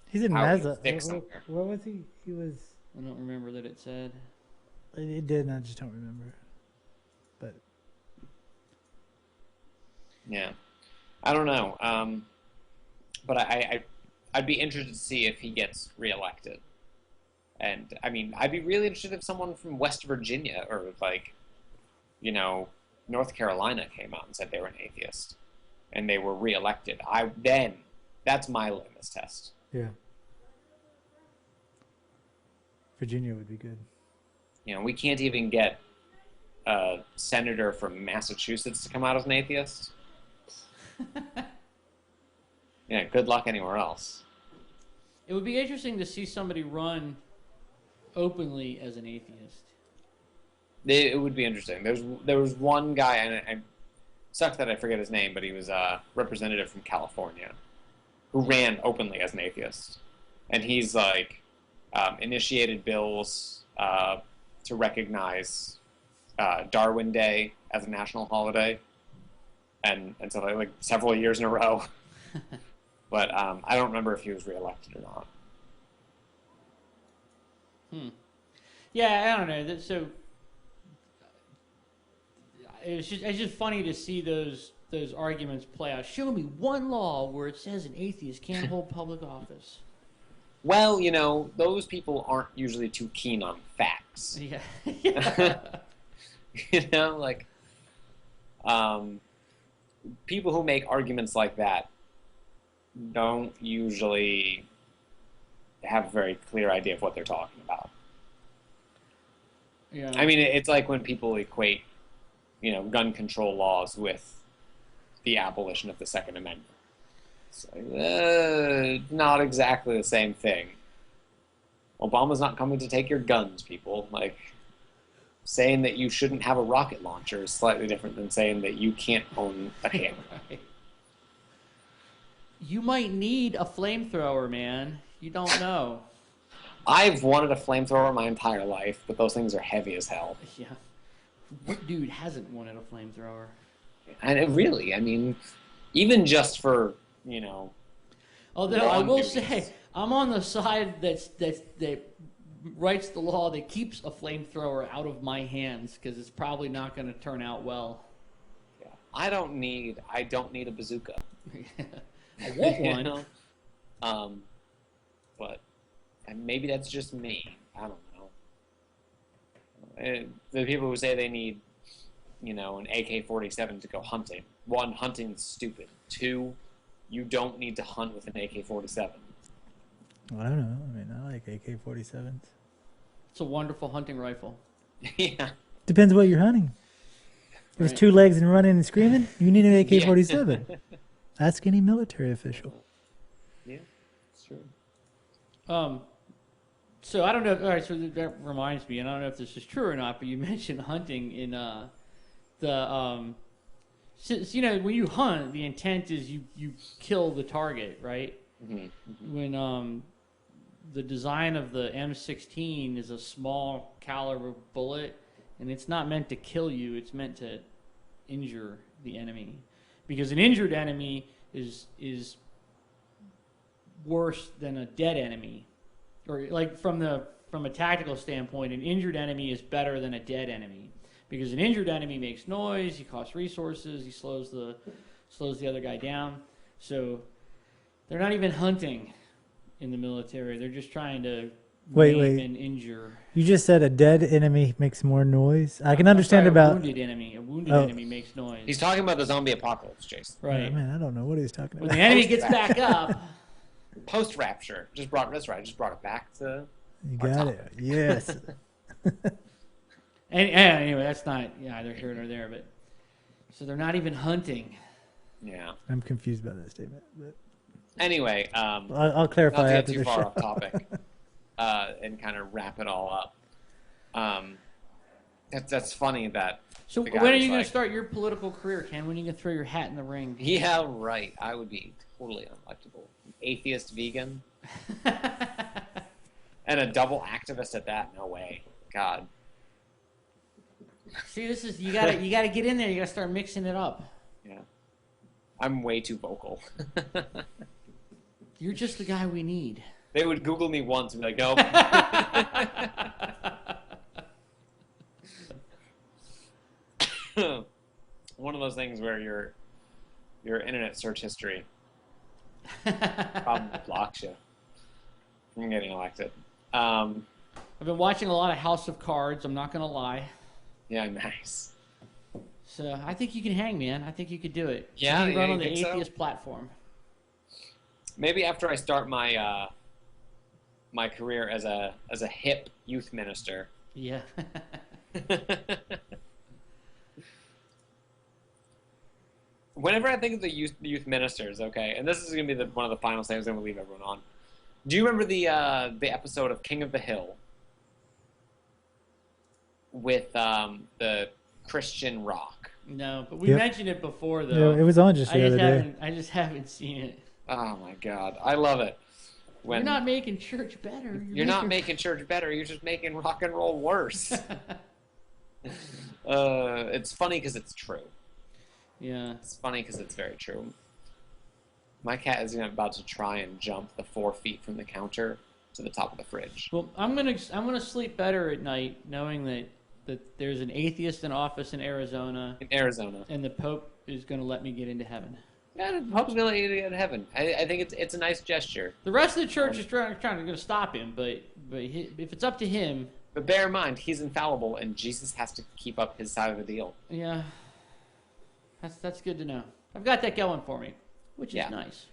He's in Out Mesa. thick somewhere. What was he? He was. I don't remember that it said. It did, and I just don't remember. But yeah, I don't know. But I'd be interested to see if he gets reelected. And I mean, I'd be really interested if someone from West Virginia or like, North Carolina came out and said they were an atheist, and they were reelected. Then that's my litmus test. yeah, Virginia would be good. We can't even get a senator from Massachusetts to come out as an atheist. Yeah, good luck anywhere else. It would be interesting to see somebody run openly as an atheist. It would be interesting. There was one guy, and it sucks that I forget his name, but he was a representative from California who ran openly as an atheist, and he's like initiated bills to recognize Darwin Day as a national holiday, and so like several years in a row. But I don't remember if he was reelected or not. Yeah, I don't know. So it's just funny to see those arguments play out. Show me one law where it says an atheist can't hold public office. Well, those people aren't usually too keen on facts. Yeah. Like people who make arguments like that don't usually have a very clear idea of what they're talking about. Yeah. I mean, it's like when people equate, gun control laws with the abolition of the Second Amendment. It's like, not exactly the same thing. Obama's not coming to take your guns, people. Like, saying that you shouldn't have a rocket launcher is slightly different than saying that you can't own a hammer. Right. You might need a flamethrower, man. You don't know. I've wanted a flamethrower my entire life, but those things are heavy as hell. Yeah. What dude hasn't wanted a flamethrower? And really, I mean, even just for, you know... Although I will duties. say, I'm on the side that writes the law that keeps a flamethrower out of my hands, because it's probably not going to turn out well. Yeah. I don't need a bazooka. I want You one. know? But and maybe that's just me. I don't know. The people who say they need, you know, an AK-47 to go hunting. One, hunting's stupid. Two, you don't need to hunt with an AK-47. I don't know. I mean, I like AK-47s. It's a wonderful hunting rifle. Yeah. Depends what you're hunting. If it's Right. 2 legs and running and screaming, you need an AK-47. Ask any military official. Yeah, it's true. So I don't know. All right, so that reminds me, and I don't know if this is true or not, but you mentioned hunting in since, you know, when you hunt, the intent is you kill the target, right? Mm-hmm. Mm-hmm. When the design of the M16 is a small caliber bullet, and it's not meant to kill you; it's meant to injure the enemy, because an injured enemy is worse than a dead enemy, or like from a tactical standpoint, an injured enemy is better than a dead enemy, because an injured enemy makes noise, he costs resources, he slows the other guy down. So they're not even hunting in the military; they're just trying to maim and injure. You just said a dead enemy makes more noise. I can I'm understand sorry, about a wounded enemy makes noise. He's talking about the zombie apocalypse, Jason. Right. Man, I don't know what he's talking When about. the enemy gets back up, Post-rapture. That's right. Just brought it back to... You our got it. topic. Yes. and anyway, that's not either here nor there. But so they're not even hunting. Yeah. I'm confused by that statement. But Anyway, I'll not clarify to get after too the far show. off topic, and kind of wrap it all up. That's funny that... So the guy when are was you going like- to start your political career, Ken? When are you going to throw your hat in the ring? Yeah, right. I would be totally unelectable. Atheist, vegan, and a double activist at that. No way. God. See, this is you gotta get in there. You gotta start mixing it up. Yeah. I'm way too vocal. You're just the guy we need. They would Google me once and be like, nope. One of those things where your internet search history probably blocks you from getting elected. I've been watching a lot of House of Cards. I'm not gonna lie. Yeah, nice. So I think you can hang, man. I think you could do it. Yeah, you can run you on the think so? atheist platform. Maybe after I start my my career as a hip youth minister. Yeah. Whenever I think of the youth ministers, okay, and this is going to be one of the final things I'm going to leave everyone on. Do you remember the episode of King of the Hill with the Christian rock? No, but we Yep. mentioned it before, though. Yeah, it was on just the other day. I just haven't seen it. Oh my God, I love it. You're not making church better. You're not making church better. You're just making rock and roll worse. It's funny because it's true. Yeah. It's funny because it's very true. My cat is about to try and jump the 4 feet from the counter to the top of the fridge. Well, I'm gonna sleep better at night knowing that there's an atheist in office in Arizona, In Arizona. and the Pope is gonna let me get into heaven. Yeah, the Pope's gonna let you get to heaven. I think it's a nice gesture. The rest of the church is trying to stop him, but if it's up to him, But bear in mind, he's infallible, and Jesus has to keep up his side of the deal. yeah, that's good to know. I've got that going for me, which is Yeah. nice.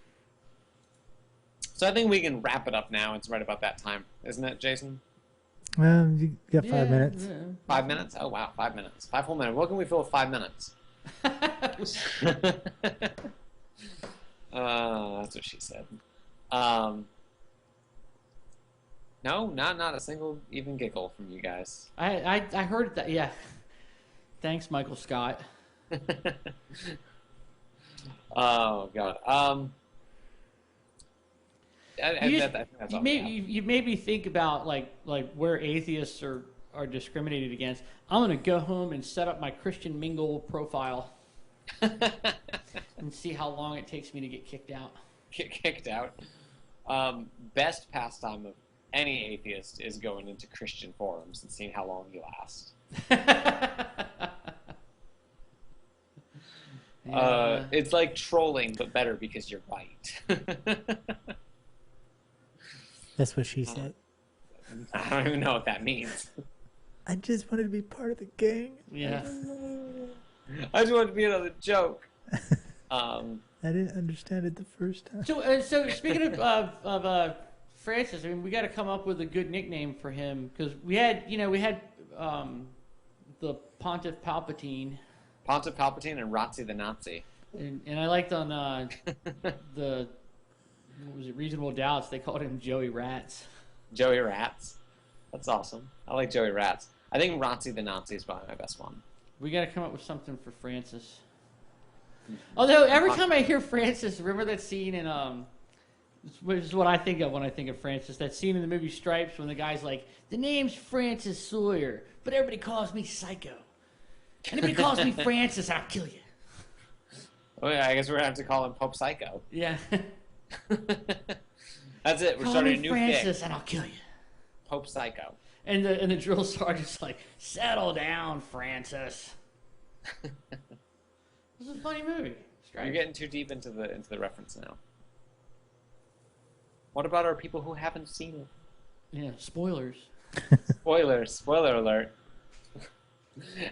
So I think we can wrap it up now. It's right about that time, isn't it, Jason? You got 5 minutes. Yeah. 5 minutes? Oh, wow, 5 minutes. 5 whole minutes. What can we fill with 5 minutes? That's what she said. No, not a single even giggle from you guys. I heard that. Yeah. Thanks, Michael Scott. Oh God. You I just think that's you all we made have. you made me think about like where atheists are discriminated against. I'm gonna go home and set up my Christian Mingle profile and see how long it takes me to get kicked out. Get kicked out. Best pastime of any atheist is going into Christian forums and seeing how long you last. Yeah. It's like trolling, but better because you're right. That's what she said. I don't even know what that means. I just wanted to be part of the gang. Yeah. I just wanted to be another joke. I didn't understand it the first time. So speaking of Francis, I mean, we got to come up with a good nickname for him because we had the Pontiff Palpatine, Pontiff Palpatine and Razzi the Nazi. and I liked on the what was it, Reasonable Doubts, they called him Joey Rats. Joey Rats. That's awesome. I like Joey Rats. I think Razzi the Nazi is probably my best one. We got to come up with something for Francis. Although every time I hear Francis, remember that scene in which is what I think of when I think of Francis. That scene in the movie Stripes when the guy's like, "The name's Francis Sawyer, but everybody calls me Psycho. Anybody calls me Francis, I'll kill you." Oh yeah, I guess we're gonna have to call him Pope Psycho. Yeah. That's it. We're Call starting me a new Francis, thing. and I'll kill you. Pope Psycho. And the drill sergeant's like, "Settle down, Francis." This is a funny movie. Stripes. You're getting too deep into the reference now. What about our people who haven't seen it? Yeah, spoilers. Spoiler alert.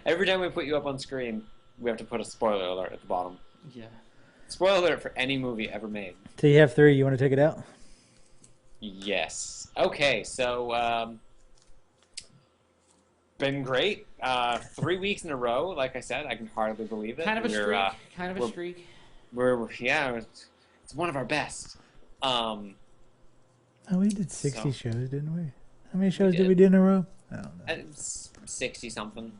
Every time we put you up on screen, we have to put a spoiler alert at the bottom. Yeah. Spoiler alert for any movie ever made. So you have 3. You want to take it out? Yes. Okay, so been great. 3 weeks in a row, like I said, I can hardly believe it. Kind of a streak. We're- it's one of our best. Oh, we did 60 So- shows, didn't we? How many shows did did. we do in a row? I don't know. It's 60 something.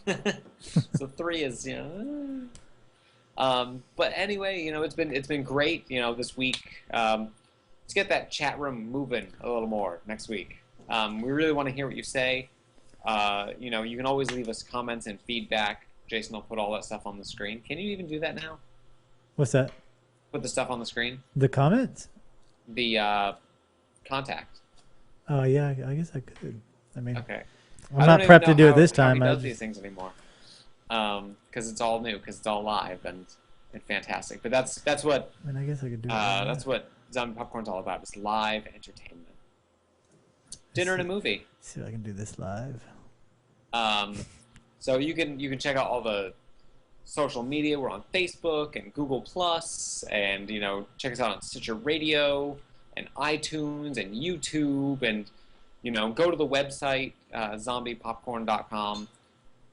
Yeah. So 3 is, but anyway, it's been great, this week. Let's get that chat room moving a little more next week. We really want to hear what you say. You can always leave us comments and feedback. Jason will put all that stuff on the screen. Can you even do that now? What's that? Put the stuff on the screen? The comments? The contact. Oh, yeah, I guess I could. I mean, Okay. I'm I not don't even prepped to know do it how- this how time. he I does just- these things anymore. Because it's all new, because it's all live and fantastic. But that's what I mean, I guess I could do it. that's what Zombie Popcorn's all about. It's live entertainment. Dinner and a movie. See if I can do this live. So you can check out all the social media. We're on Facebook and Google Plus, and check us out on Stitcher Radio and iTunes and YouTube, and go to the website zombiepopcorn.com,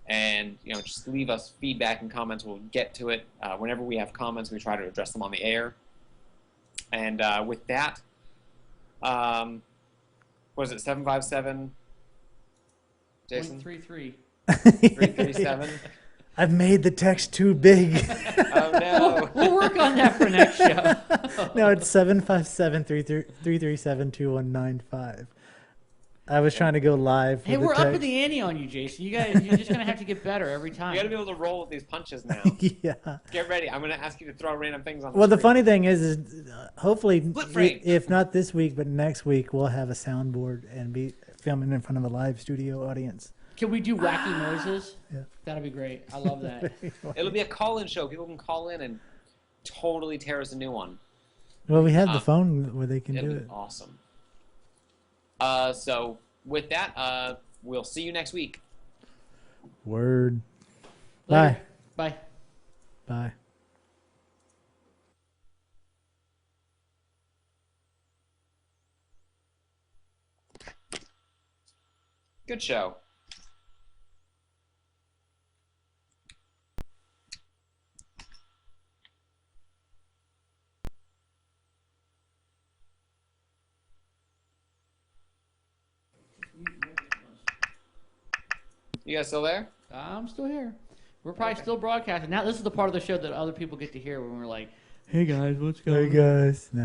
and just leave us feedback and comments. We'll get to it whenever we have comments. We try to address them on the air. And with that, what is it? 757. Jason. 133. 337. I've made the text too big. Oh no. We'll work on that for next show. No, it's 757-337-2195. I was trying to go live. Hey, with we're the up text. in the ante on you, Jason. You're just gonna have to get better every time. You got to be able to roll with these punches now. Yeah. Get ready. I'm going to ask you to throw random things on. Well, the screen. funny thing is hopefully, Flip frame. if not this week, but next week, we'll have a soundboard and be filming in front of a live studio audience. Can we do wacky noises? Yeah. That'd be great. I love that. It'll be a call-in show. People can call in and totally tear us a new one. Well, we have the phone where they can It'll do be it. awesome. So with that, we'll see you next week. Word. Later. Bye. Bye. Bye. Good show. You guys still there? I'm still here. We're probably still broadcasting. Now, this is the part of the show that other people get to hear when we're like, hey guys, what's going on? Hey guys. No,